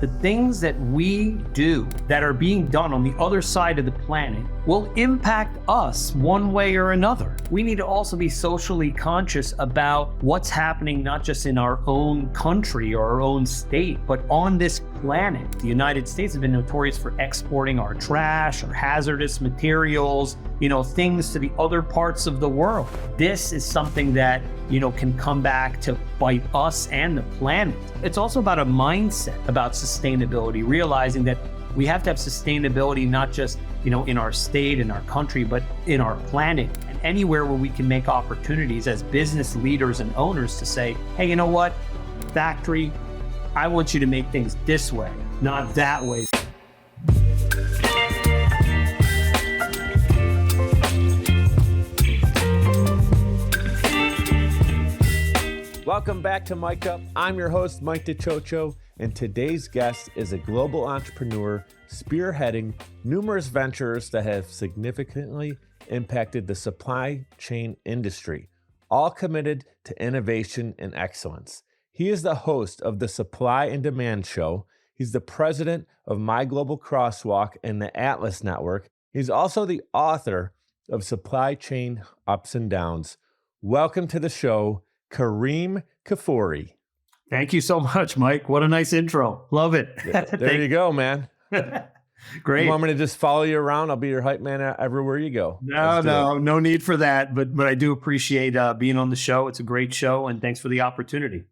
the things that we do that are being done on the other side of the planet will impact us one way or another. We need to also be socially conscious about what's happening, not just in our own country or our own state, but on this planet. The United States has been notorious for exporting our trash, our hazardous materials, things to the other parts of the world. This is something that, can come back to bite us and the planet. It's also about a mindset about sustainability, realizing that we have to have sustainability, not just, in our state, in our country, but in our planet and anywhere where we can make opportunities as business leaders and owners to say, hey, you know what, factory, I want you to make things this way, not that way. Welcome back to Mike Up. I'm your host, Mike DiCioccio, and today's guest is a global entrepreneur spearheading numerous ventures that have significantly impacted the supply chain industry, all committed to innovation and excellence. He is the host of the Supply and Demand Show. He's the president of My Global Crosswalk and the Atlas Network. He's also the author of Supply Chain Ups and Downs. Welcome to the show, Kerim Kfuri. Thank you so much, Mike. What a nice intro. Love it. There you go, man. Great. You want me to just follow you around? I'll be your hype man everywhere you go. No need for that. But I do appreciate being on the show. It's a great show, and thanks for the opportunity.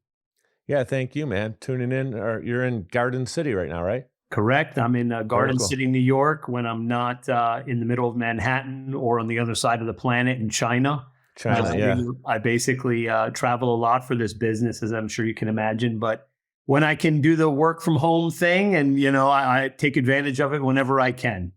Yeah, thank you, man. Tuning in. You're in Garden City right now, right? Correct. I'm in Garden City, New York, when I'm not in the middle of Manhattan or on the other side of the planet in China. I basically travel a lot for this business, as I'm sure you can imagine. But when I can do the work from home thing, and I take advantage of it whenever I can.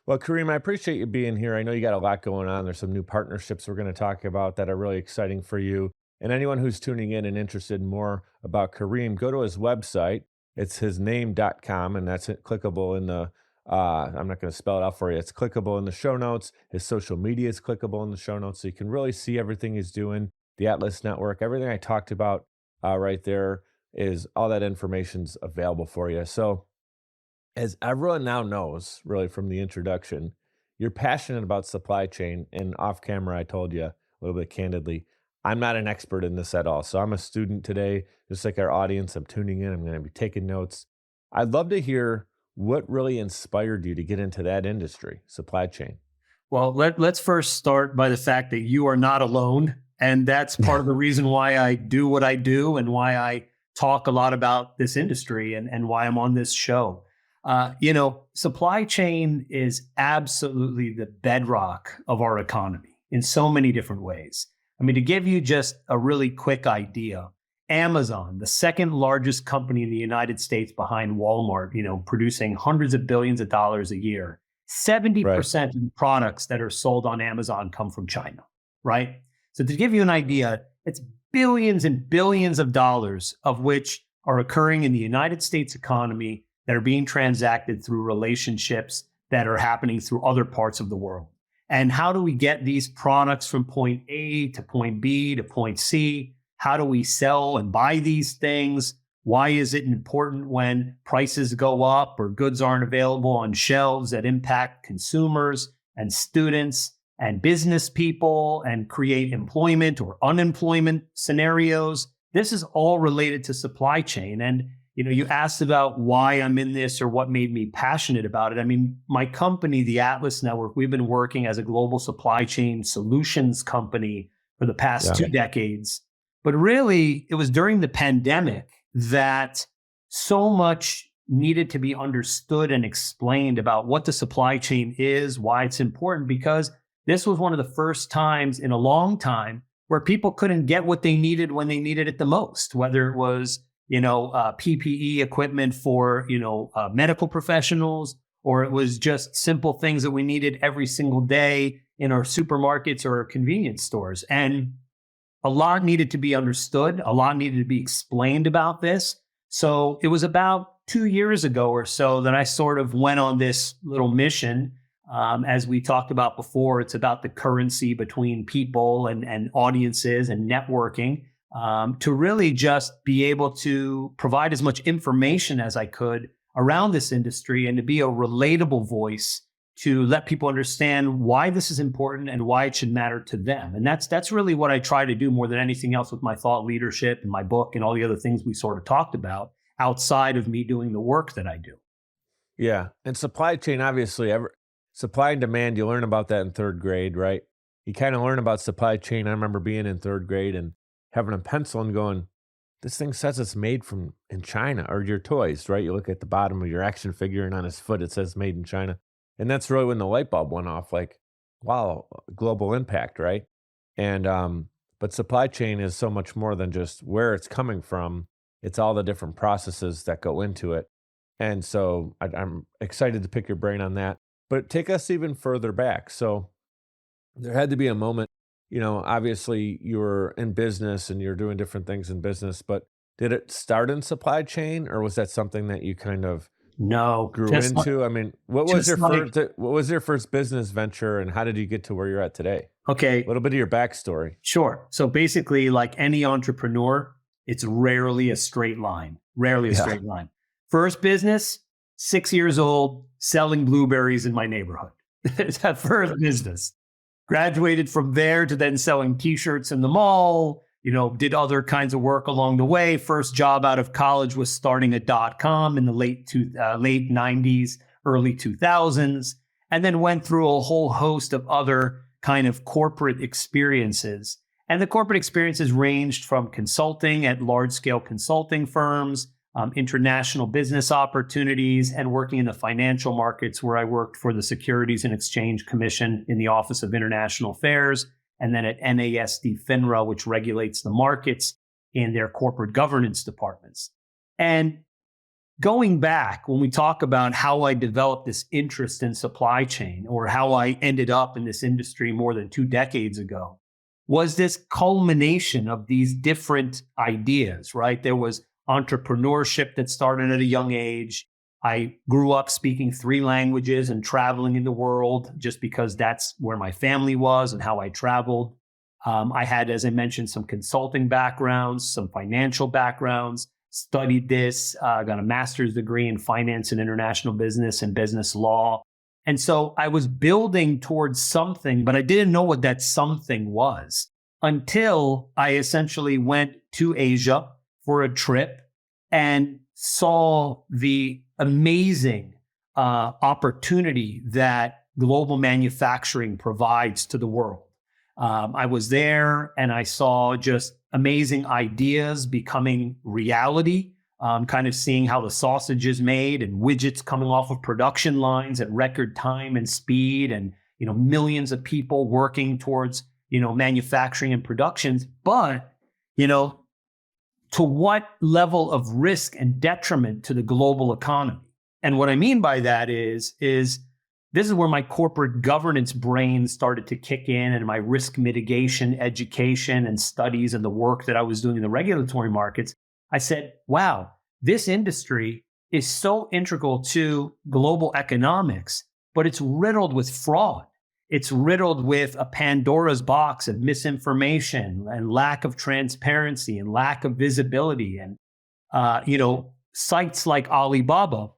Well, Kerim, I appreciate you being here. I know you got a lot going on. There's some new partnerships we're going to talk about that are really exciting for you. And anyone who's tuning in and interested in more about Kerim, go to his website. It's hisname.com, and that's clickable in the I'm not going to spell it out for you. It's clickable in the show notes. His social media is clickable in the show notes. So you can really see everything he's doing, the Atlas Network, everything I talked about right there is all that information's available for you. So as everyone now knows, really from the introduction, you're passionate about supply chain. And off camera, I told you a little bit candidly, I'm not an expert in this at all. So I'm a student today, just like our audience. I'm tuning in. I'm going to be taking notes. I'd love to hear what really inspired you to get into that industry, supply chain? Well, let's first start by the fact that you are not alone. And that's part of the reason why I do what I do and why I talk a lot about this industry and why I'm on this show. Supply chain is absolutely the bedrock of our economy in so many different ways. I mean, to give you just a really quick idea, Amazon, the second largest company in the United States behind Walmart, producing hundreds of billions of dollars a year, 70% of the products that are sold on Amazon come from China, right? So to give you an idea, it's billions and billions of dollars of which are occurring in the United States economy that are being transacted through relationships that are happening through other parts of the world. And how do we get these products from point A to point B to point C? How do we sell and buy these things? Why is it important when prices go up or goods aren't available on shelves that impact consumers and students and business people and create employment or unemployment scenarios? This is all related to supply chain. And you asked about why I'm in this or what made me passionate about it. I mean, my company, the Atlas Network, we've been working as a global supply chain solutions company for the past 2 decades. But really, it was during the pandemic that so much needed to be understood and explained about what the supply chain is, why it's important, because this was one of the first times in a long time where people couldn't get what they needed when they needed it the most, whether it was, PPE equipment for, medical professionals, or it was just simple things that we needed every single day in our supermarkets or our convenience stores. And a lot needed to be understood. A lot needed to be explained about this. So it was about 2 years ago or so that I sort of went on this little mission. As we talked about before, it's about the currency between people and audiences and networking. to really just be able to provide as much information as I could around this industry and to be a relatable voice to let people understand why this is important and why it should matter to them. And that's really what I try to do more than anything else with my thought leadership and my book and all the other things we sort of talked about outside of me doing the work that I do. Yeah. And supply chain, obviously, supply and demand, you learn about that in third grade, right? You kind of learn about supply chain. I remember being in third grade and having a pencil and going, this thing says it's made in China, or your toys, right? You look at the bottom of your action figure and on his foot, it says made in China. And that's really when the light bulb went off, like, wow, global impact, right? And, but supply chain is so much more than just where it's coming from. It's all the different processes that go into it. And so I'm excited to pick your brain on that. But take us even further back. So there had to be a moment, obviously you were in business and you're doing different things in business, but did it start in supply chain, or was that something that you kind of No, grew just like, into? I mean, what was just like, your first business venture, and how did you get to where you're at today? okay, A little bit of your backstory. sure. So basically, like any entrepreneur, it's rarely a straight line. Rarely a Yeah. straight line. First business, 6 years old, selling blueberries in my neighborhood. It's that first business. Graduated from there to then selling T-shirts in the mall. Did other kinds of work along the way. First job out of college was starting a .com in the late 90s, early 2000s, and then went through a whole host of other kind of corporate experiences. And the corporate experiences ranged from consulting at large-scale consulting firms, international business opportunities, and working in the financial markets, where I worked for the Securities and Exchange Commission in the Office of International Affairs, and then at NASD FINRA, which regulates the markets in their corporate governance departments. And going back, when we talk about how I developed this interest in supply chain, or how I ended up in this industry more than 2 decades ago, was this culmination of these different ideas, right? There was entrepreneurship that started at a young age. I grew up speaking 3 languages and traveling in the world just because that's where my family was and how I traveled. I had, as I mentioned, some consulting backgrounds, some financial backgrounds, studied this, got a master's degree in finance and international business and business law. And so I was building towards something, but I didn't know what that something was until I essentially went to Asia for a trip and saw the amazing opportunity that global manufacturing provides to the world. I was there and I saw just amazing ideas becoming reality, kind of seeing how the sausage is made and widgets coming off of production lines at record time and speed, and millions of people working towards manufacturing and productions. But to what level of risk and detriment to the global economy? And what I mean by that is this is where my corporate governance brain started to kick in, and my risk mitigation education and studies and the work that I was doing in the regulatory markets. I said, wow, this industry is so integral to global economics, but it's riddled with fraud. It's riddled with a Pandora's box of misinformation and lack of transparency and lack of visibility. And, sites like Alibaba,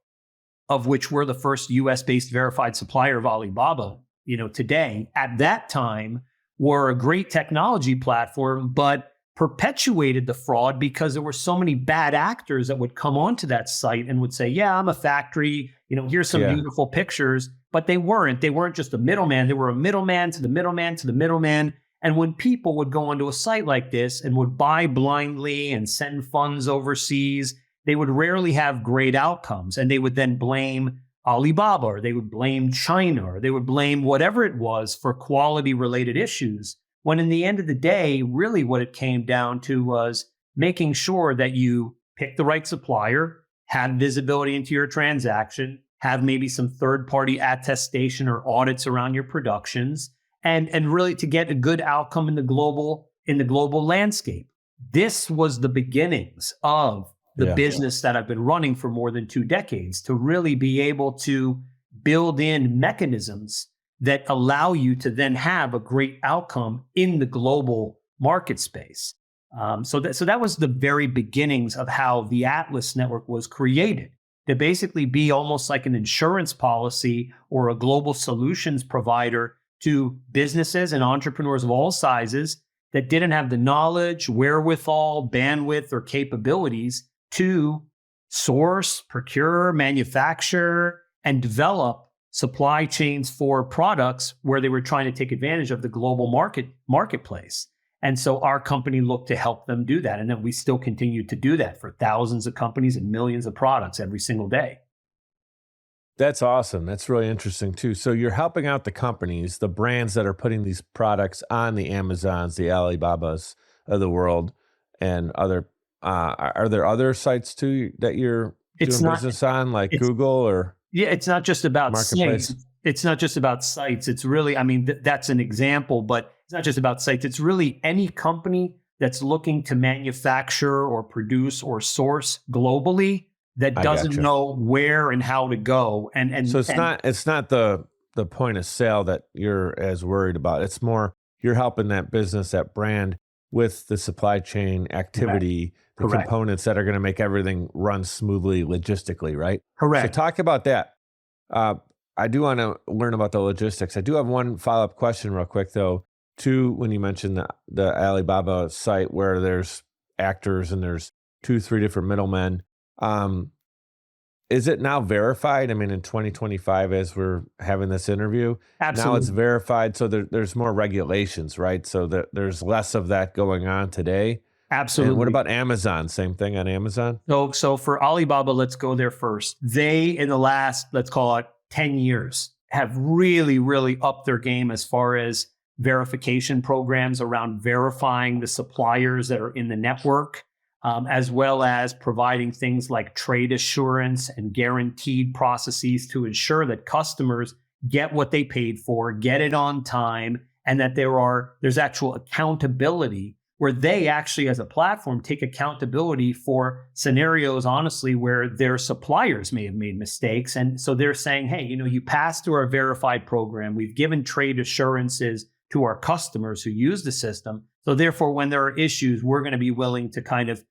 of which we're the first US-based verified supplier of Alibaba, today, at that time, were a great technology platform, but perpetuated the fraud because there were so many bad actors that would come onto that site and would say, yeah, I'm a factory, here's some beautiful pictures. But they weren't just a middleman. They were a middleman to the middleman to the middleman. And when people would go onto a site like this and would buy blindly and send funds overseas, they would rarely have great outcomes. And they would then blame Alibaba, or they would blame China, or they would blame whatever it was for quality related issues. When in the end of the day, really what it came down to was making sure that you pick the right supplier, have visibility into your transaction, have maybe some third-party attestation or audits around your productions, and really to get a good outcome in the global landscape. This was the beginnings of the business that I've been running for more than 2 decades, to really be able to build in mechanisms that allow you to then have a great outcome in the global market space. So that was the very beginnings of how the Atlas network was created, to basically be almost like an insurance policy or a global solutions provider to businesses and entrepreneurs of all sizes that didn't have the knowledge, wherewithal, bandwidth, or capabilities to source, procure, manufacture, and develop supply chains for products where they were trying to take advantage of the global marketplace. And so our company looked to help them do that. And then we still continue to do that for thousands of companies and millions of products every single day. That's awesome. That's really interesting too. So you're helping out the companies, the brands that are putting these products on the Amazons, the Alibabas of the world, and other. Are there other sites too that you're doing business on, like Google or? Yeah, it's not just about Marketplace? sites. It's not just about sites. It's really, I mean, that's an example, but it's not just about sites. It's really any company that's looking to manufacture or produce or source globally that I doesn't gotcha. know where and how to go. So it's not the point of sale that you're as worried about. It's more you're helping that business, that brand with the supply chain correct, activity, the correct, components that are going to make everything run smoothly logistically, right? So correct. talk about that. Uh, I do want to learn about the logistics. I do have one follow-up question real quick though, to when you mentioned the Alibaba site where there's actors and there's 2, 3 different middlemen. Um, is it now verified? I mean, in 2025, as we're having this interview, now it's Absolutely. verified. So there's more regulations, right? So there's less of that going on today. And what Absolutely. about Amazon? Same thing on Amazon? So for Alibaba, let's go there first. They, in the last, let's call it 10 years, have really, really upped their game as far as verification programs around verifying the suppliers that are in the network, as well as providing things like trade assurance and guaranteed processes to ensure that customers get what they paid for, get it on time, and that there's actual accountability where they actually, as a platform, take accountability for scenarios, honestly, where their suppliers may have made mistakes. And so they're saying, hey, you passed through our verified program. We've given trade assurances to our customers who use the system. So therefore, when there are issues, we're going to be willing to kind of,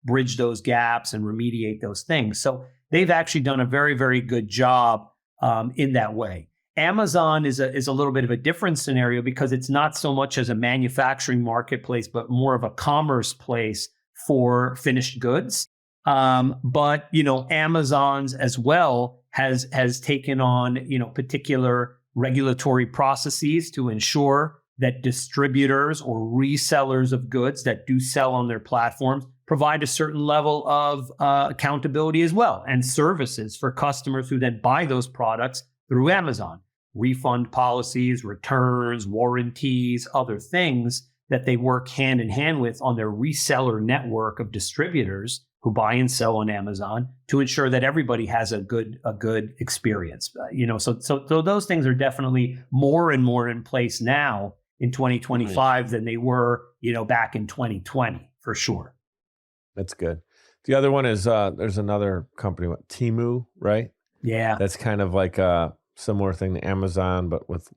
bridge those gaps and remediate those things. So they've actually done a very, very good job in that way. Amazon is a little bit of a different scenario because it's not so much as a manufacturing marketplace, but more of a commerce place for finished goods. But Amazon's as well has taken on particular regulatory processes to ensure that distributors or resellers of goods that do sell on their platforms provide a certain level of accountability as well, and services for customers who then buy those products through Amazon. Refund policies, returns, warranties, other things that they work hand in hand with on their reseller network of distributors who buy and sell on Amazon to ensure that everybody has a good experience. So those things are definitely more and more in place now in 2025 than they were, back in 2020 for sure. That's good. The other one is there's another company, Temu, right? Yeah. That's kind of like a similar thing to Amazon, but with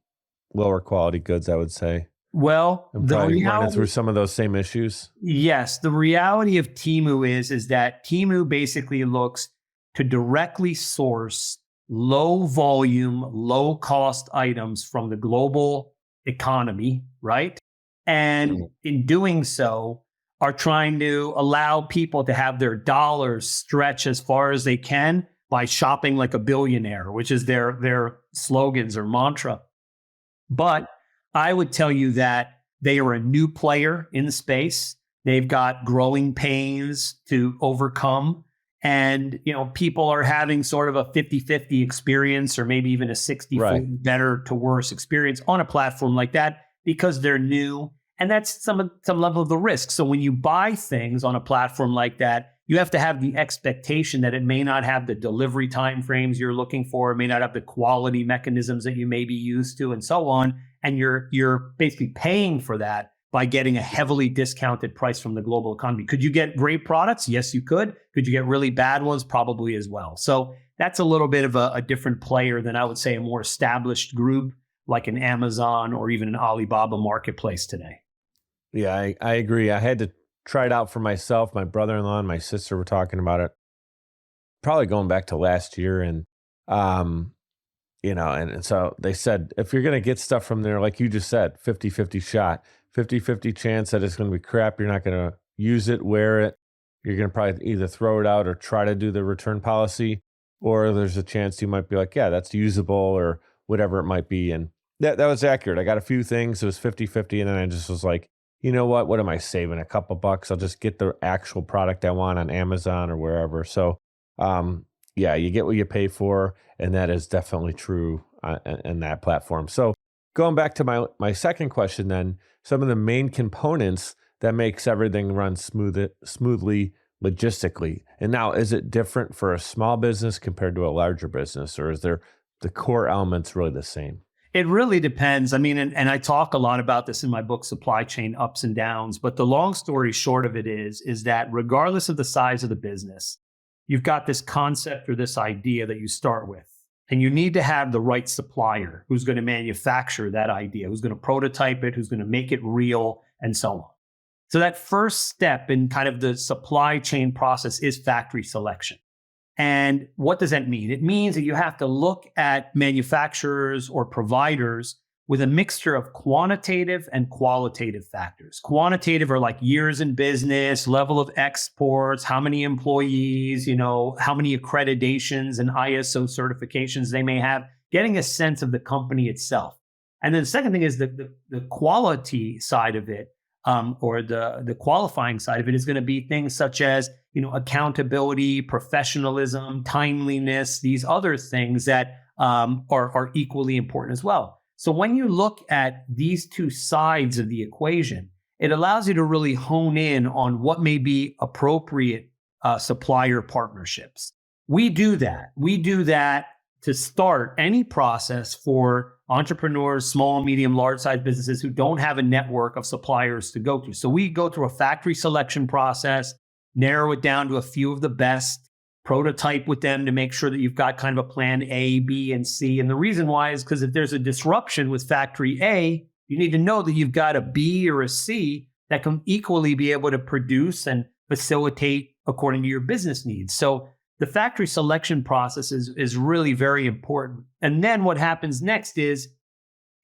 lower quality goods, I would say. Well, And the probably running reality, through some of those same issues. yes, the reality of Temu is that Temu basically looks to directly source low volume, low cost items from the global economy, right? And in doing so, are trying to allow people to have their dollars stretch as far as they can by shopping like a billionaire, which is their slogans or mantra. But I would tell you that they are a new player in the space. They've got growing pains to overcome. And, people are having sort of a 50-50 experience or maybe even a 60 Right. better to worse experience on a platform like that because they're new. And that's some level of the risk. So when you buy things on a platform like that, you have to have the expectation that it may not have the delivery timeframes you're looking for, it may not have the quality mechanisms that you may be used to, and so on. And you're basically paying for that by getting a heavily discounted price from the global economy. Could you get great products? Yes, you could. Could you get really bad ones? Probably as well. So that's a little bit of a different player than I would say a more established group like an Amazon or even an Alibaba marketplace today. Yeah, I agree. I had to tried out for myself. My brother-in-law and my sister were talking about it, probably going back to last year. And, and so they said, if you're going to get stuff from there, like you just said, 50-50 shot, 50-50 chance that it's going to be crap. You're not going to use it, wear it. You're going to probably either throw it out or try to do the return policy, or there's a chance you might be like, yeah, that's usable or whatever it might be. And that was accurate. I got a few things. It was 50-50. And then I just was like, you know what? What am I saving? A couple bucks. I'll just get the actual product I want on Amazon or wherever. So, yeah, you get what you pay for. And that is definitely true in that platform. So going back to my second question then, some of the main components that makes everything run smoothly logistically. And now, is it different for a small business compared to a larger business, or is there the core elements really the same? It really depends. I mean, and I talk a lot about this in my book, Supply Chain Ups and Downs, but the long story short of it is that regardless of the size of the business, you've got this concept or this idea that you start with, and you need to have the right supplier who's going to manufacture that idea, who's going to prototype it, who's going to make it real, and so on. So that first step in kind of the supply chain process is factory selection. And what does that mean? It means that you have to look at manufacturers or providers with a mixture of quantitative and qualitative factors. Quantitative are like years in business, level of exports, how many employees, how many accreditations and ISO certifications they may have, getting a sense of the company itself. And then the second thing is the quality side of it. Or the qualifying side of it is going to be things such as, accountability, professionalism, timeliness, these other things that are equally important as well. So when you look at these two sides of the equation, it allows you to really hone in on what may be appropriate supplier partnerships. We do that. We do that to start any process for entrepreneurs, small, medium, large size businesses who don't have a network of suppliers to go to. So we go through a factory selection process, narrow it down to a few of the best, prototype with them to make sure that you've got kind of a plan A, B, and C. And the reason why is because if there's a disruption with factory A, you need to know that you've got a B or a C that can equally be able to produce and facilitate according to your business needs. So the factory selection process is really very important. And then what happens next is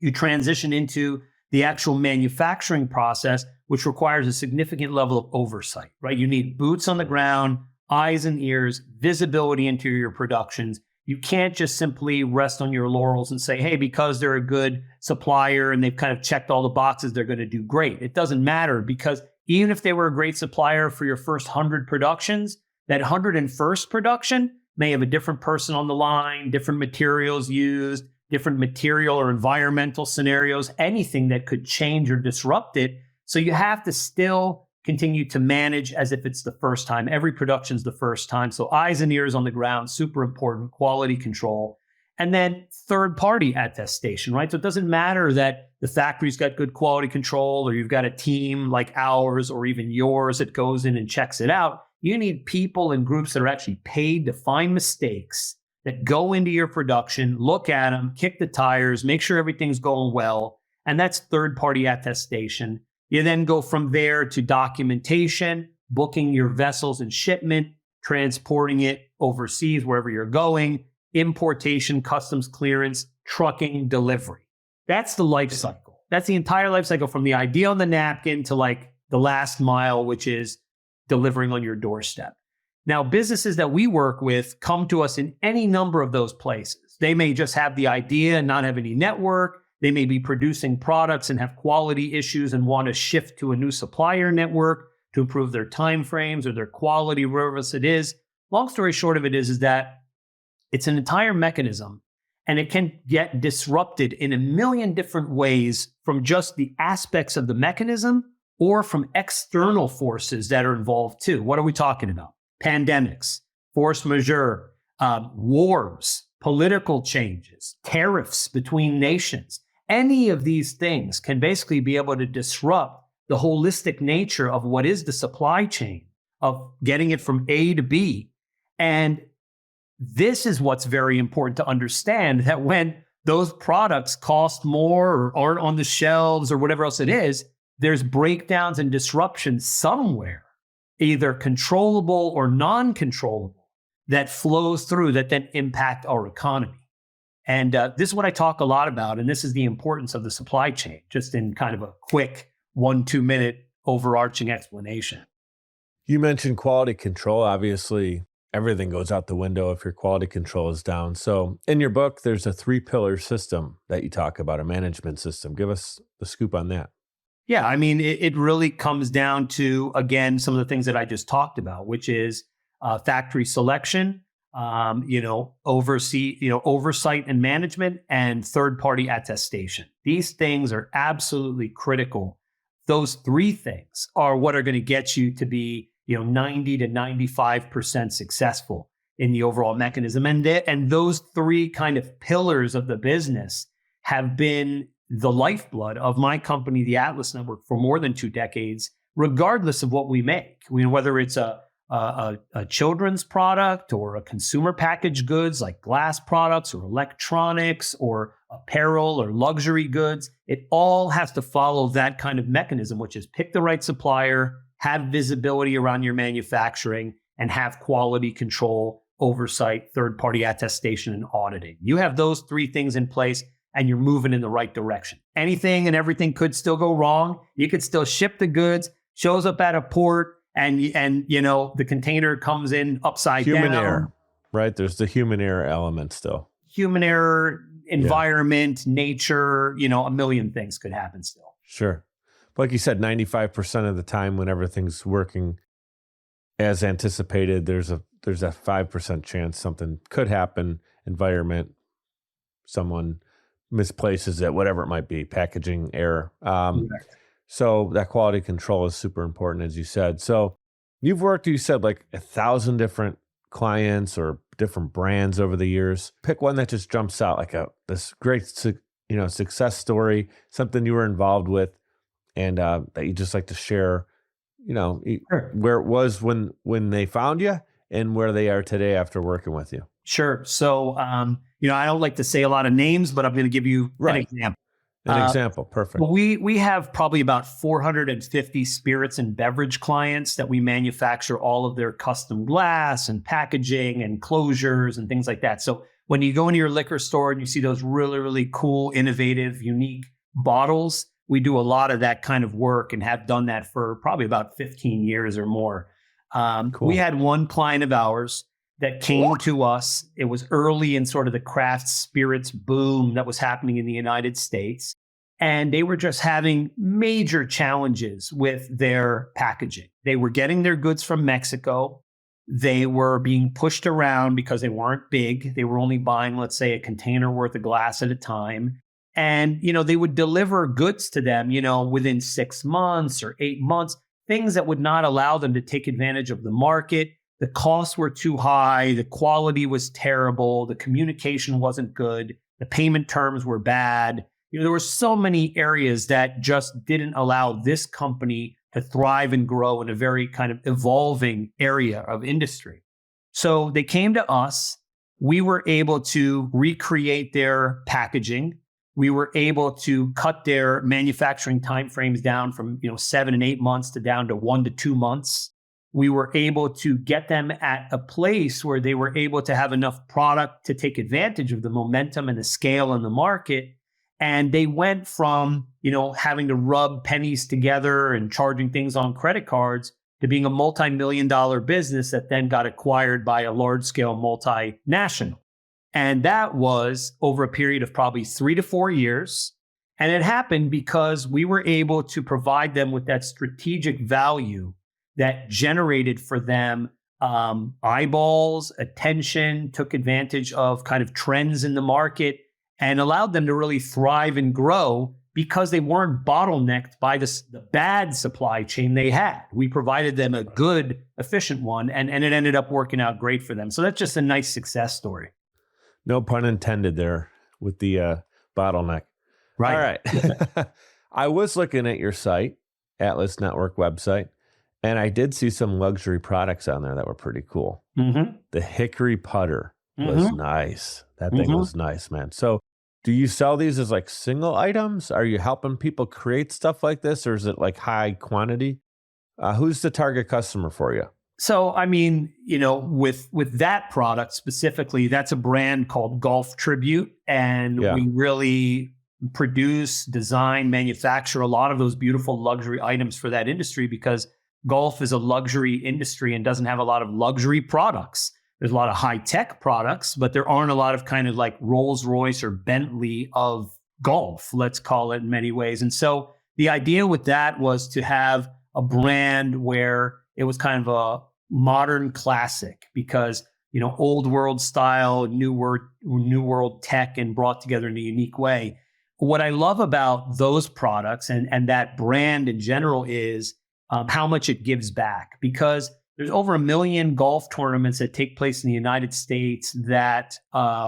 you transition into the actual manufacturing process, which requires a significant level of oversight, right? You need boots on the ground, eyes and ears, visibility into your productions. You can't just simply rest on your laurels and say, hey, because they're a good supplier and they've kind of checked all the boxes, they're going to do great. It doesn't matter, because even if they were a great supplier for your first 100 productions, that 101st production may have a different person on the line, different materials used, different material or environmental scenarios, anything that could change or disrupt it. So you have to still continue to manage as if it's the first time. Every production's the first time. So eyes and ears on the ground, super important, quality control. And then third-party attestation, right? So it doesn't matter that the factory's got good quality control or you've got a team like ours or even yours that goes in and checks it out. You need people and groups that are actually paid to find mistakes that go into your production, look at them, kick the tires, make sure everything's going well. And that's third-party attestation. You then go from there to documentation, booking your vessels and shipment, transporting it overseas, wherever you're going, importation, customs clearance, trucking, delivery. That's the life cycle. That's the entire life cycle from the idea on the napkin to like the last mile, which is delivering on your doorstep. Now, businesses that we work with come to us in any number of those places. They may just have the idea and not have any network. They may be producing products and have quality issues and want to shift to a new supplier network to improve their timeframes or their quality, wherever else it is. Long story short of it is that it's an entire mechanism, and it can get disrupted in a million different ways from just the aspects of the mechanism or from external forces that are involved too. What are we talking about? Pandemics, force majeure, wars, political changes, tariffs between nations. Any of these things can basically be able to disrupt the holistic nature of what is the supply chain, of getting it from A to B. And this is what's very important to understand, that when those products cost more or aren't on the shelves or whatever else it is, there's breakdowns and disruptions somewhere, either controllable or non-controllable, that flows through that then impact our economy. And this is what I talk a lot about. And this is the importance of the supply chain, just in kind of a quick 1-2 minute overarching explanation. You mentioned quality control. Obviously, everything goes out the window if your quality control is down. So in your book, there's a 3-pillar system that you talk about, a management system. Give us the scoop on that. Yeah, I mean, it really comes down to, again, some of the things that I just talked about, which is factory selection, oversight and management, and third-party attestation. These things are absolutely critical. Those 3 things are what are going to get you to be, 90 to 95% successful in the overall mechanism. And those 3 kind of pillars of the business have been the lifeblood of my company, the Atlas Network, for more than 2 decades, regardless of what we make. Whether it's a children's product or a consumer packaged goods like glass products or electronics or apparel or luxury goods, it all has to follow that kind of mechanism, which is pick the right supplier, have visibility around your manufacturing, and have quality control, oversight, third-party attestation, and auditing. You have those 3 things in place, and you're moving in the right direction. Anything and everything could still go wrong. You could still ship the goods, shows up at a port, and the container comes in upside down. Human error, right? There's the human error element still. Human error, environment, nature, a million things could happen still. Sure. Like you said, 95% of the time when everything's working as anticipated, there's that 5% chance something could happen. Environment, someone misplaces it, whatever it might be, packaging error. So that quality control is super important, as you said. So you've worked, you said, like 1,000 different clients or different brands over the years. Pick one that just jumps out, like this great, success story, something you were involved with, and that you just like to share. Sure. Where it was when they found you and where they are today after working with you. Sure. So, I don't like to say a lot of names, but I'm going to give you an example. An example. Perfect. We have probably about 450 spirits and beverage clients that we manufacture all of their custom glass and packaging and closures and things like that. So when you go into your liquor store and you see those really, really cool, innovative, unique bottles, we do a lot of that kind of work and have done that for probably about 15 years or more. Cool. We had one client of ours that came to us. It was early in sort of the craft spirits boom that was happening in the United States. And they were just having major challenges with their packaging. They were getting their goods from Mexico. They were being pushed around because they weren't big. They were only buying, let's say, a container worth of glass at a time. And, they would deliver goods to them, within 6 months or 8 months, things that would not allow them to take advantage of the market. The costs were too high. The quality was terrible. The communication wasn't good. The payment terms were bad. There were so many areas that just didn't allow this company to thrive and grow in a very kind of evolving area of industry. So they came to us. We were able to recreate their packaging. We were able to cut their manufacturing timeframes down from 7 and 8 months to down to 1 to 2 months. We were able to get them at a place where they were able to have enough product to take advantage of the momentum and the scale in the market. And they went from, having to rub pennies together and charging things on credit cards to being a multi-million-dollar business that then got acquired by a large-scale multinational. And that was over a period of probably 3 to 4 years. And it happened because we were able to provide them with that strategic value that generated for them eyeballs, attention, took advantage of kind of trends in the market, and allowed them to really thrive and grow because they weren't bottlenecked by the bad supply chain they had. We provided them a good, efficient one, and it ended up working out great for them. So that's just a nice success story. No pun intended there with the bottleneck. Right. All right. I was looking at your site, Atlas Network website, and I did see some luxury products on there that were pretty cool. Mm-hmm. The hickory putter was nice. That thing was nice, man. So Do you sell these as like single items? Are you helping people create stuff like this, or is it like high quantity? Who's the target customer for you? So, I mean, with that product specifically, that's a brand called Golf Tribute, and Yeah. we really produce, design, manufacture a lot of those beautiful luxury items for that industry because golf is a luxury industry and doesn't have a lot of luxury products. There's a lot of high tech products, but there aren't a lot of kind of like Rolls Royce or Bentley of golf, let's call it in many ways. And so the idea with that was to have a brand where it was kind of a modern classic because old world style, new world tech, and brought together in a unique way. What I love about those products and that brand in general is how much it gives back, because there's over 1 million golf tournaments that take place in the United States that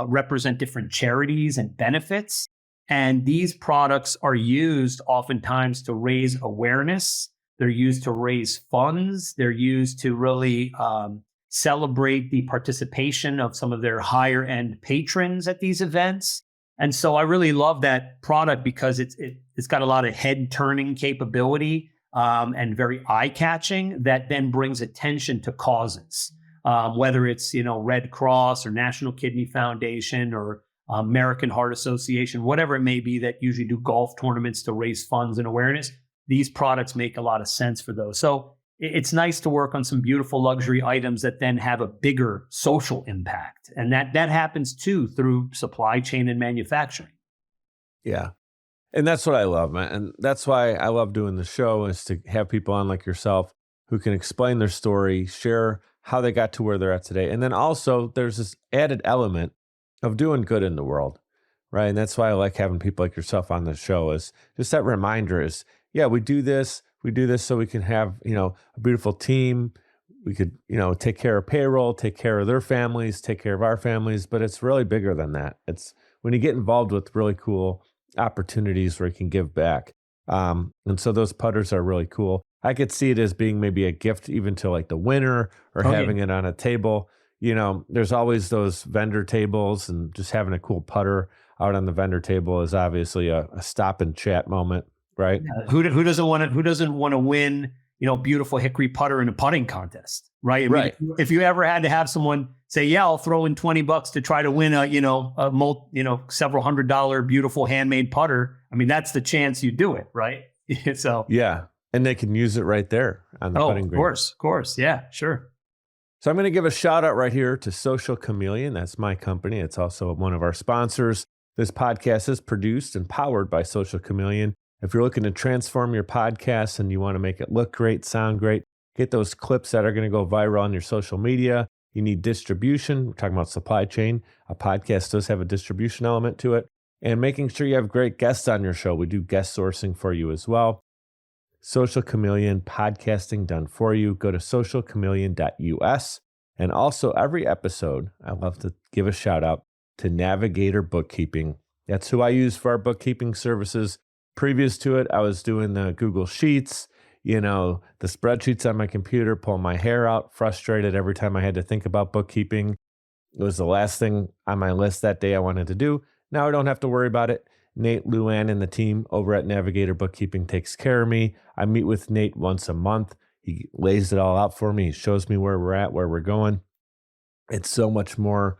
represent different charities and benefits. And these products are used oftentimes to raise awareness. They're used to raise funds. They're used to really celebrate the participation of some of their higher end patrons at these events. And so I really love that product because it's got a lot of head turning capability and very eye catching that then brings attention to causes, whether it's Red Cross or National Kidney Foundation or American Heart Association, whatever it may be that usually do golf tournaments to raise funds and awareness. These products make a lot of sense for those. So it's nice to work on some beautiful luxury items that then have a bigger social impact. And that happens too through supply chain and manufacturing. Yeah. And that's what I love, man. And that's why I love doing the show, is to have people on like yourself who can explain their story, share how they got to where they're at today. And then also there's this added element of doing good in the world, right? And that's why I like having people like yourself on the show, is just that reminder is, yeah, we do this so we can have, a beautiful team. We could, take care of payroll, take care of their families, take care of our families, but it's really bigger than that. It's when you get involved with really cool opportunities where you can give back. And so those putters are really cool. I could see it as being maybe a gift even to like the winner, or having it on a table. There's always those vendor tables, and just having a cool putter out on the vendor table is obviously a stop and chat moment, right? Who doesn't want to win, beautiful hickory putter in a putting contest, right? I mean, Right. if you ever had to have someone say, "Yeah, I'll throw in $20 to try to win a several $100 beautiful handmade putter," I mean, that's the chance you do it, right? So Yeah. And they can use it right there on the putting green. of course, yeah, sure. So I'm going to give a shout out right here to Social Chameleon. That's my company. It's also one of our sponsors. This podcast is produced and powered by Social Chameleon. If you're looking to transform your podcast and you want to make it look great, sound great, get those clips that are going to go viral on your social media. You need distribution. We're talking about supply chain. A podcast does have a distribution element to it. And making sure you have great guests on your show. We do guest sourcing for you as well. Social Chameleon podcasting done for you. Go to socialchameleon.us. And also every episode, I love to give a shout out to Navigator Bookkeeping. That's who I use for our bookkeeping services. Previous to it, I was doing the Google Sheets, the spreadsheets on my computer, pulling my hair out, frustrated every time I had to think about bookkeeping. It was the last thing on my list that day I wanted to do. Now I don't have to worry about it. Nate, Luann, and the team over at Navigator Bookkeeping takes care of me. I meet with Nate once a month. He lays it all out for me. He shows me where we're at, where we're going. It's so much more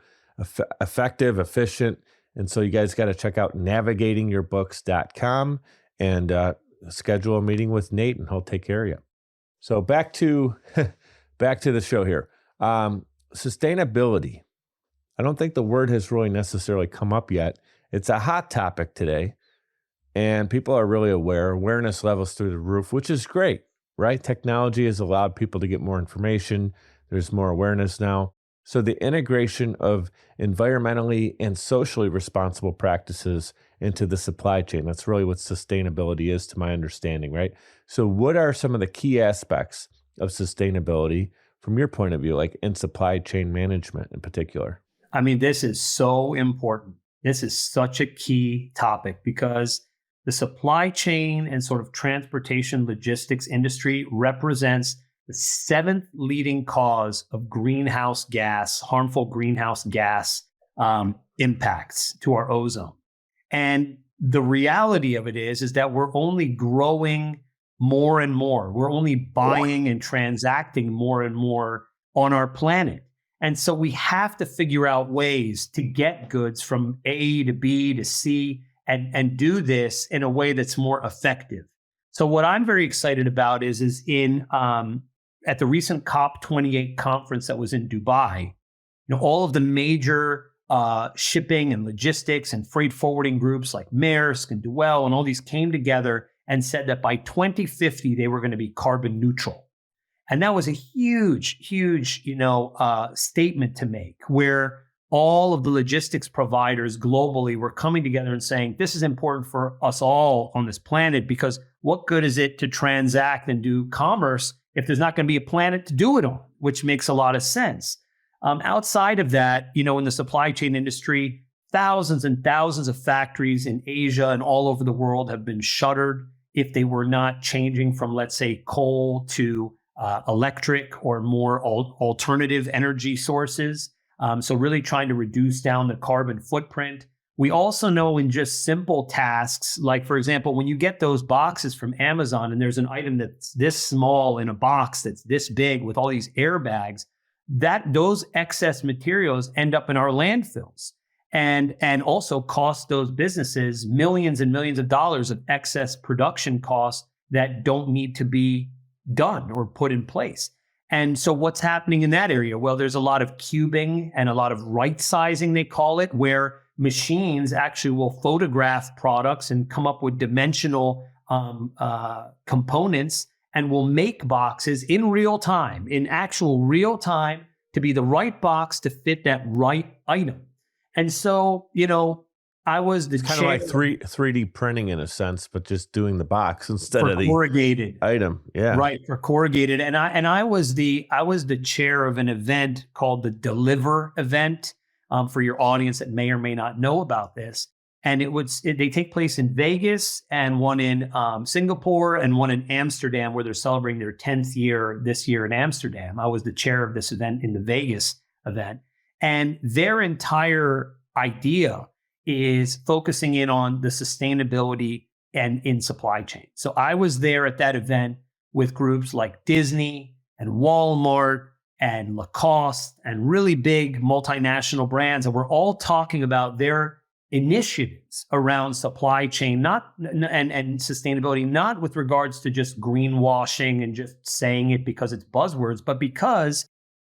effective, efficient. And so you guys got to check out navigatingyourbooks.com and schedule a meeting with Nate, and he'll take care of you. So back to the show here. Sustainability. I don't think the word has really necessarily come up yet. It's a hot topic today, and people are really aware. Awareness levels through the roof, which is great, right? Technology has allowed people to get more information. There's more awareness now. So the integration of environmentally and socially responsible practices into the supply chain, that's really what sustainability is to my understanding, right? So what are some of the key aspects of sustainability from your point of view, like in supply chain management in particular? I mean, this is so important. This is such a key topic because the supply chain and sort of transportation logistics industry represents the 7th leading cause of harmful greenhouse gas impacts to our ozone. And the reality of it is that we're only growing more and more. We're only buying and transacting more and more on our planet. And so we have to figure out ways to get goods from A to B to C and do this in a way that's more effective. So what I'm very excited about is in at the recent COP28 conference that was in Dubai, all of the major shipping and logistics and freight forwarding groups like Maersk and Dwell and all these came together and said that by 2050, they were going to be carbon neutral. And that was a huge, huge, statement to make, where all of the logistics providers globally were coming together and saying, this is important for us all on this planet, because what good is it to transact and do commerce if there's not going to be a planet to do it on, which makes a lot of sense. Outside of that, in the supply chain industry, thousands and thousands of factories in Asia and all over the world have been shuttered if they were not changing from, let's say, coal to electric or more alternative energy sources. So really trying to reduce down the carbon footprint. We also know in just simple tasks, like, for example, when you get those boxes from Amazon and there's an item that's this small in a box that's this big with all these airbags, those excess materials end up in our landfills and also cost those businesses millions and millions of dollars of excess production costs that don't need to be done or put in place. And so what's happening in that area? Well, there's a lot of cubing and a lot of right sizing, they call it, where machines actually will photograph products and come up with dimensional components and will make boxes in real time, in actual real time, to be the right box to fit that right item. And so, I was the kind of like 3D printing in a sense, but just doing the box instead of the corrugated item. Yeah. Right, for corrugated. And I was the chair of an event called the Deliver event, for your audience that may or may not know about this. And they take place in Vegas and one in Singapore and one in Amsterdam, where they're celebrating their 10th year this year in Amsterdam. I was the chair of this event in the Vegas event. And their entire idea is focusing in on the sustainability and in supply chain. So I was there at that event with groups like Disney and Walmart and Lacoste and really big multinational brands. And we're all talking about their initiatives around supply chain, and sustainability, not with regards to just greenwashing and just saying it because it's buzzwords, but because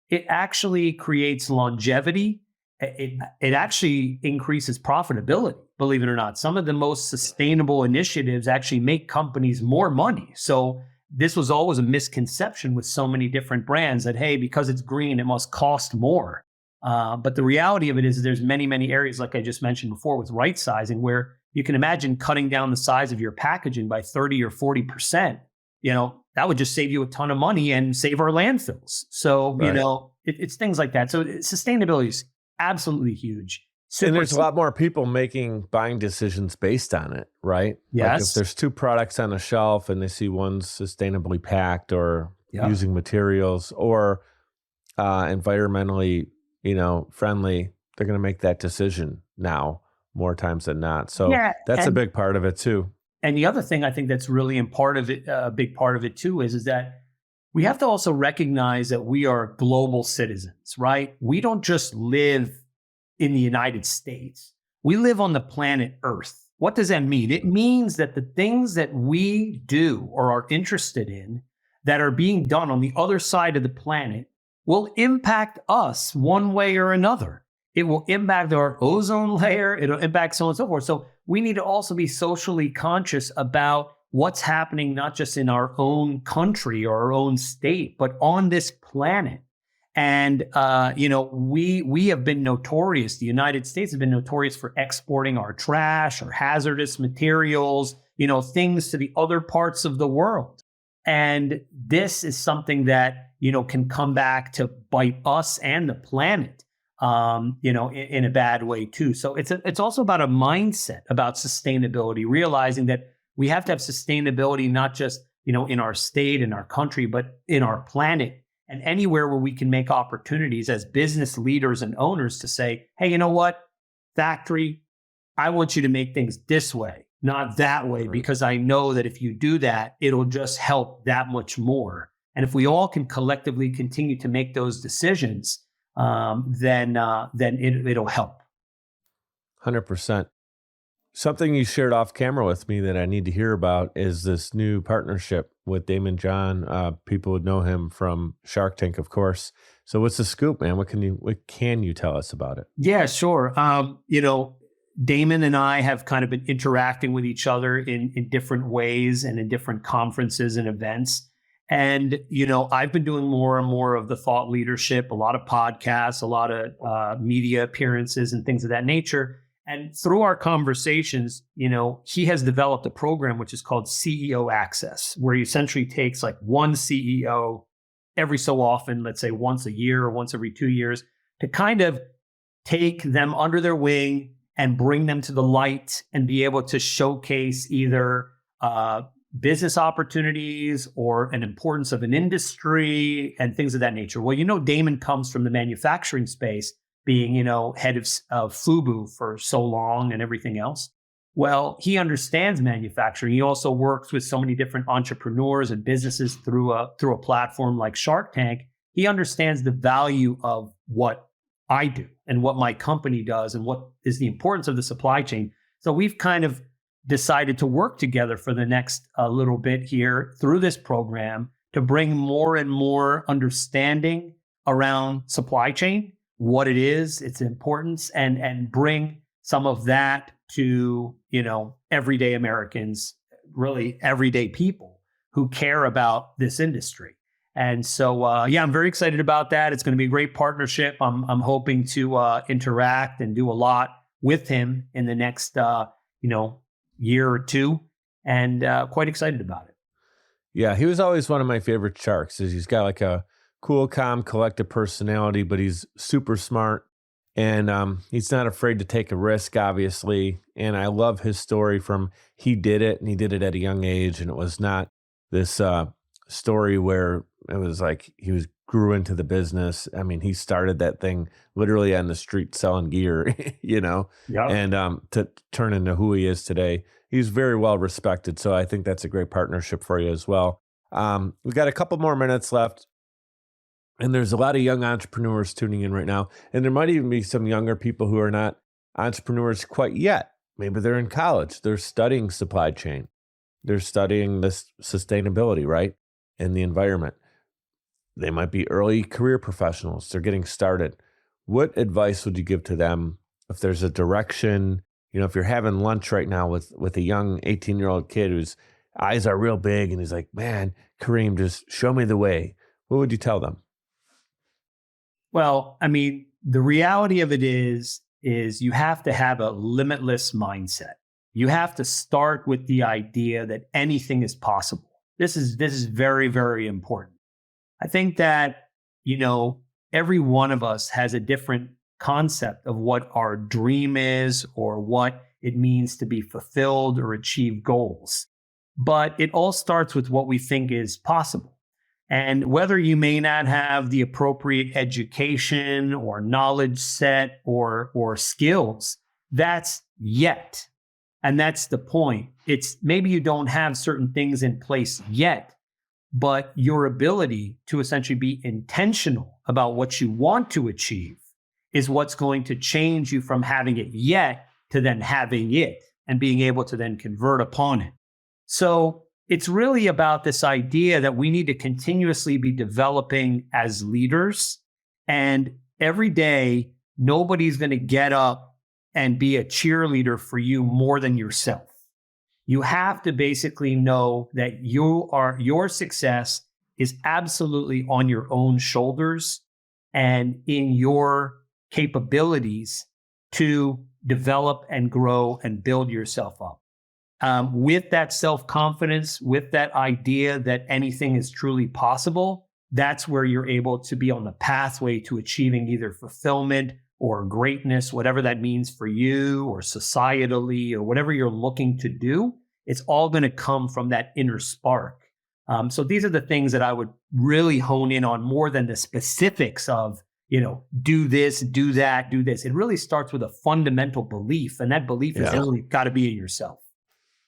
it actually creates longevity. It actually increases profitability, believe it or not. Some of the most sustainable initiatives actually make companies more money. So this was always a misconception with so many different brands that, hey, because it's green, it must cost more. But the reality of it is there's many, many areas, like I just mentioned before, with right sizing, where you can imagine cutting down the size of your packaging by 30 or 40%. That would just save you a ton of money and save our landfills. So, Right. It's things like that. So sustainability is absolutely huge. And there's a lot more people making buying decisions based on it, right? Like if Yes. there's two products on a shelf and they see one's sustainably packed or Yeah. using materials or environmentally, friendly, they're going to make that decision now more times than not. So Yeah, that's a big part of it too. And the other thing I think that's really a big part of it too, is that we have to also recognize that we are global citizens, right? We don't just live in the United States. We live on the planet Earth. What does that mean? It means that the things that we do or are interested in that are being done on the other side of the planet will impact us one way or another. It will impact our ozone layer. It'll impact so on and so forth. So we need to also be socially conscious about what's happening, not just in our own country or our own state, but on this planet. And, we have been notorious. The United States has been notorious for exporting our trash or hazardous materials, things to the other parts of the world. And this is something that, can come back to bite us and the planet, in a bad way too. So it's also about a mindset about sustainability, realizing that we have to have sustainability, not just, in our state, in our country, but in our planet and anywhere where we can make opportunities as business leaders and owners to say, hey, you know what? Factory, I want you to make things this way, not that way, Right. because I know that if you do that, it'll just help that much more. And if we all can collectively continue to make those decisions, then it'll help. 100%. Something you shared off camera with me that I need to hear about is this new partnership with Daymond John. People would know him from Shark Tank, of course. So what's the scoop, man? What can you tell us about it? Yeah, sure. Damon and I have kind of been interacting with each other in different ways and in different conferences and events. And, I've been doing more and more of the thought leadership, a lot of podcasts, a lot of media appearances and things of that nature. And through our conversations, he has developed a program which is called CEO Access, where he essentially takes like one CEO every so often, let's say once a year or once every 2 years, to kind of take them under their wing and bring them to the light and be able to showcase either business opportunities or an importance of an industry and things of that nature. Well, Damon comes from the manufacturing space, being, head of FUBU for so long and everything else. Well, he understands manufacturing. He also works with so many different entrepreneurs and businesses through a platform like Shark Tank. He understands the value of what I do and what my company does and what is the importance of the supply chain. So we've kind of decided to work together for the next little bit here through this program to bring more and more understanding around supply chain, what it is, its importance, and bring some of that to, everyday Americans, really everyday people who care about this industry. And so, I'm very excited about that. It's going to be a great partnership. I'm hoping to interact and do a lot with him in the next, year or two, and quite excited about it. Yeah, he was always one of my favorite sharks. He's got like a cool, calm, collected personality, but he's super smart. And he's not afraid to take a risk, obviously. And I love his story from he did it and he did it at a young age. And it was not this story where it was like grew into the business. I mean, he started that thing literally on the street selling gear, Yeah. and to turn into who he is today. He's very well respected. So I think that's a great partnership for you as well. We got a couple more minutes left. And there's a lot of young entrepreneurs tuning in right now. And there might even be some younger people who are not entrepreneurs quite yet. Maybe they're in college. They're studying supply chain. They're studying this sustainability, right? And the environment. They might be early career professionals. They're getting started. What advice would you give to them if there's a direction? If you're having lunch right now with a young 18-year-old kid whose eyes are real big and he's like, man, Kerim, just show me the way. What would you tell them? Well, I mean, the reality of it is you have to have a limitless mindset. You have to start with the idea that anything is possible. This is very, very important. I think that, every one of us has a different concept of what our dream is or what it means to be fulfilled or achieve goals. But it all starts with what we think is possible. And whether you may not have the appropriate education or knowledge set or skills, that's yet. And that's the point. It's maybe you don't have certain things in place yet, but your ability to essentially be intentional about what you want to achieve is what's going to change you from having it yet to then having it and being able to then convert upon it. So it's really about this idea that we need to continuously be developing as leaders. And every day, nobody's going to get up and be a cheerleader for you more than yourself. You have to basically know that your success is absolutely on your own shoulders and in your capabilities to develop and grow and build yourself up. With that self-confidence, with that idea that anything is truly possible, that's where you're able to be on the pathway to achieving either fulfillment or greatness, whatever that means for you or societally or whatever you're looking to do. It's all going to come from that inner spark. So these are the things that I would really hone in on more than the specifics of, do this, do that, do this. It really starts with a fundamental belief. And that belief has really got to be in yourself.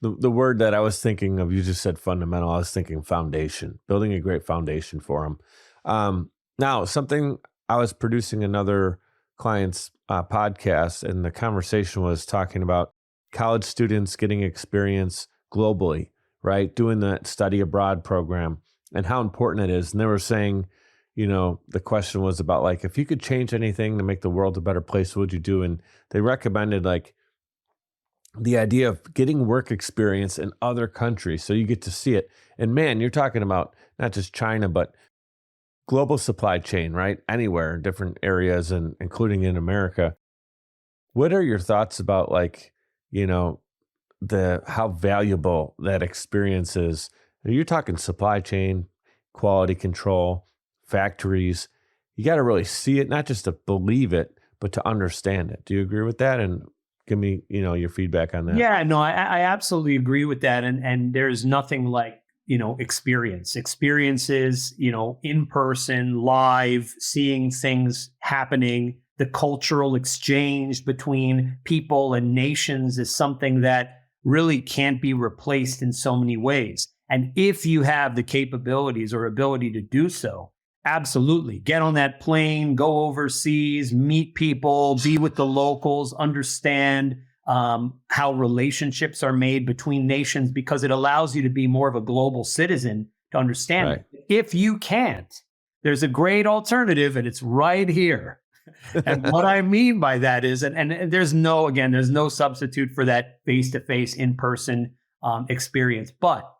The word that I was thinking of, you just said fundamental. I was thinking foundation, building a great foundation for them. Now, something I was producing another client's podcast, and the conversation was talking about college students getting experience globally, right? Doing that study abroad program and how important it is. And they were saying, the question was about like, if you could change anything to make the world a better place, what would you do? And they recommended like the idea of getting work experience in other countries so you get to see it. And man, you're talking about not just China, but global supply chain, right? Anywhere, different areas, and including in America. What are your thoughts about like, how valuable that experience is? You're talking supply chain, quality control, factories. You got to really see it, not just to believe it, but to understand it. Do you agree with that? And give me, your feedback on that. Yeah, no, I absolutely agree with that. And there's nothing like, experiences, in person, live, seeing things happening. The cultural exchange between people and nations is something that really can't be replaced in so many ways. And if you have the capabilities or ability to do so, absolutely get on that plane, go overseas, meet people, be with the locals, understand how relationships are made between nations, because it allows you to be more of a global citizen to understand it. If you can't, there's a great alternative, and it's right here. And what I mean by that is, and there's no substitute for that face-to-face, in-person experience, but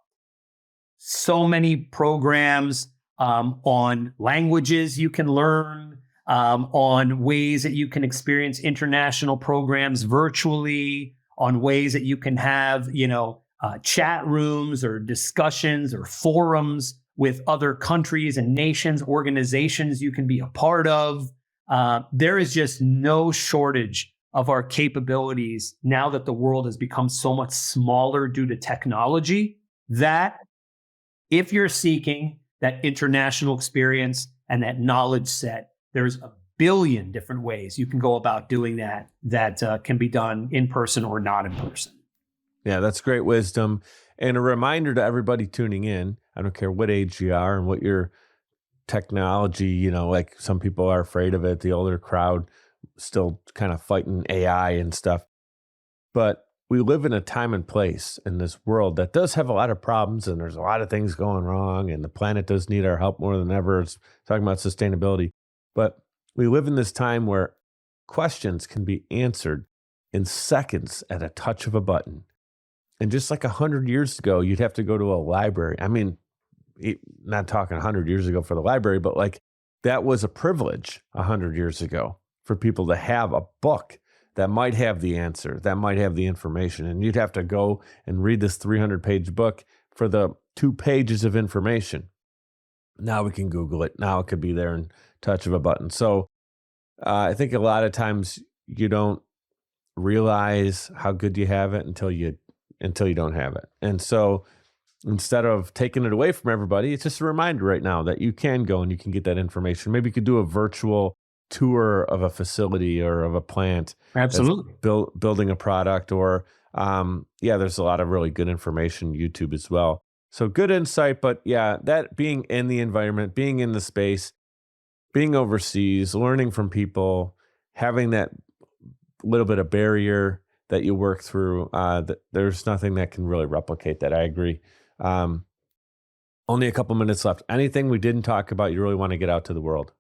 so many programs on languages you can learn, on ways that you can experience international programs virtually, on ways that you can have, chat rooms or discussions or forums with other countries and nations, organizations you can be a part of. There is just no shortage of our capabilities now that the world has become so much smaller due to technology, that if you're seeking that international experience and that knowledge set, there's a billion different ways you can go about doing that can be done in person or not in person. Yeah, that's great wisdom. And a reminder to everybody tuning in, I don't care what age you are and what your technology, like some people are afraid of it, the older crowd still kind of fighting AI and stuff. But we live in a time and place in this world that does have a lot of problems, and there's a lot of things going wrong, and the planet does need our help more than ever. It's talking about sustainability. But we live in this time where questions can be answered in seconds at a touch of a button. And just like 100 years ago, you'd have to go to a library. I mean, not talking 100 years ago for the library, but like that was a privilege 100 years ago for people to have a book that might have the answer, that might have the information. And you'd have to go and read this 300-page book for the 2 pages of information. Now we can Google it. Now it could be there in touch of a button. So I think a lot of times you don't realize how good you have it until you don't have it. And so instead of taking it away from everybody, it's just a reminder right now that you can go and you can get that information. Maybe you could do a virtual tour of a facility or of a plant. Absolutely. Building a product, or there's a lot of really good information, YouTube as well. So good insight, but yeah, that being in the environment, being in the space, being overseas, learning from people, having that little bit of barrier that you work through, there's nothing that can really replicate that. I agree. Only a couple minutes left. Anything we didn't talk about you really want to get out to the world?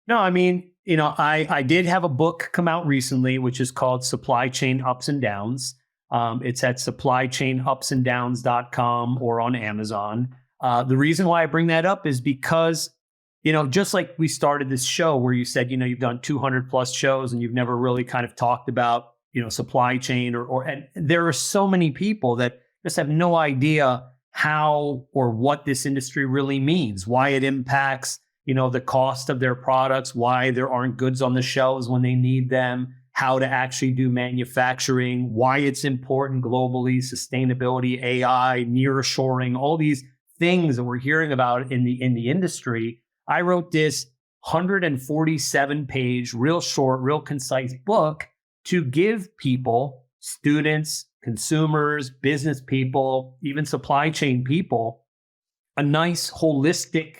No, I mean, I did have a book come out recently, which is called Supply Chain Ups and Downs. It's at supplychainupsanddowns.com or on Amazon. The reason why I bring that up is because, just like we started this show where you said, you've done 200 plus shows and you've never really kind of talked about, supply chain and there are so many people that just have no idea how or what this industry really means, why it impacts, the cost of their products, why there aren't goods on the shelves when they need them, how to actually do manufacturing, why it's important globally, sustainability, AI, nearshoring, all these things that we're hearing about in the industry. I wrote this 147-page, real short, real concise book to give people, students, consumers, business people, even supply chain people, a nice holistic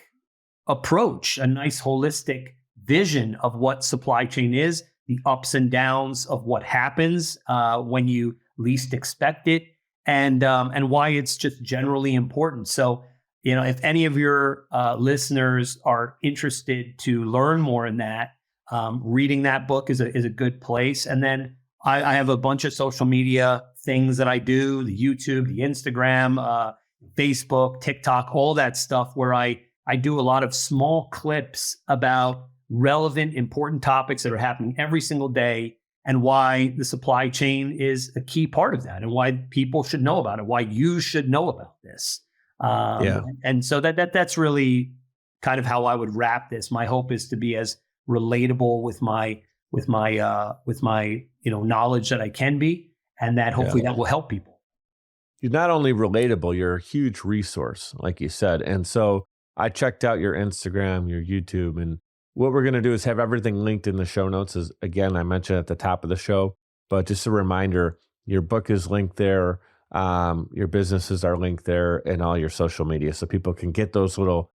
approach, a nice holistic vision of what supply chain is, the ups and downs of what happens when you least expect it, and why it's just generally important. So, if any of your listeners are interested to learn more in that, reading that book is a good place. And then I have a bunch of social media things that I do: the YouTube, the Instagram, Facebook, TikTok, all that stuff, where I do a lot of small clips about relevant, important topics that are happening every single day, and why the supply chain is a key part of that, and why people should know about it, why you should know about this. And so that's really kind of how I would wrap this. My hope is to be as relatable with my knowledge that I can be, and that hopefully that will help people. You're not only relatable, you're a huge resource, like you said. And so I checked out your Instagram, your YouTube, and what we're going to do is have everything linked in the show notes. As again, I mentioned at the top of the show, but just a reminder, your book is linked there. Your businesses are linked there, and all your social media, so people can get those little.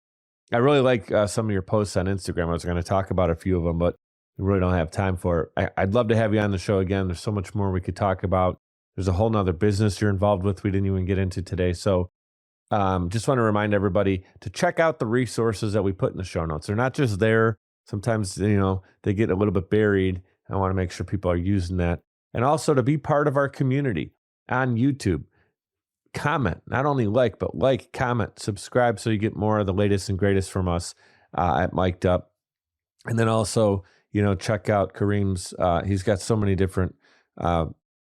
I really like some of your posts on Instagram. I was going to talk about a few of them, but we really don't have time for it. I'd love to have you on the show again. There's so much more we could talk about. There's a whole nother business you're involved with we didn't even get into today. So just want to remind everybody to check out the resources that we put in the show notes. They're not just there. Sometimes, they get a little bit buried. I want to make sure people are using that. And also to be part of our community on YouTube. Comment, not only but comment, subscribe, so you get more of the latest and greatest from us at Mic'd Up. And then also, check out Kerim's, he's got so many different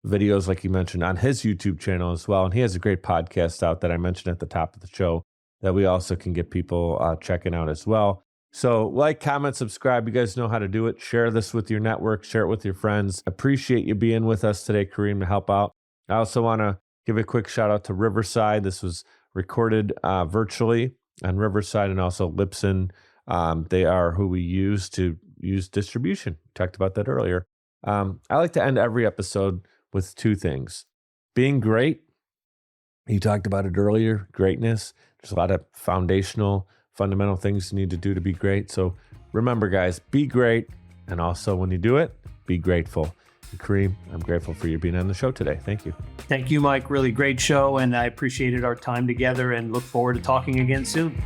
videos, like you mentioned, on his YouTube channel as well. And he has a great podcast out that I mentioned at the top of the show that we also can get people checking out as well. So comment, subscribe. You guys know how to do it. Share this with your network. Share it with your friends. Appreciate you being with us today, Kerim, to help out. I also want to give a quick shout out to Riverside. This was recorded virtually on Riverside, and also Lipson. They are who we use to use distribution. We talked about that earlier. I like to end every episode with two things. Being great. You talked about it earlier, greatness. There's a lot of fundamental things you need to do to be great. So remember, guys, be great. And also when you do it, be grateful. And Kerim, I'm grateful for you being on the show today. Thank you. Thank you, Mike. Really great show. And I appreciated our time together and look forward to talking again soon.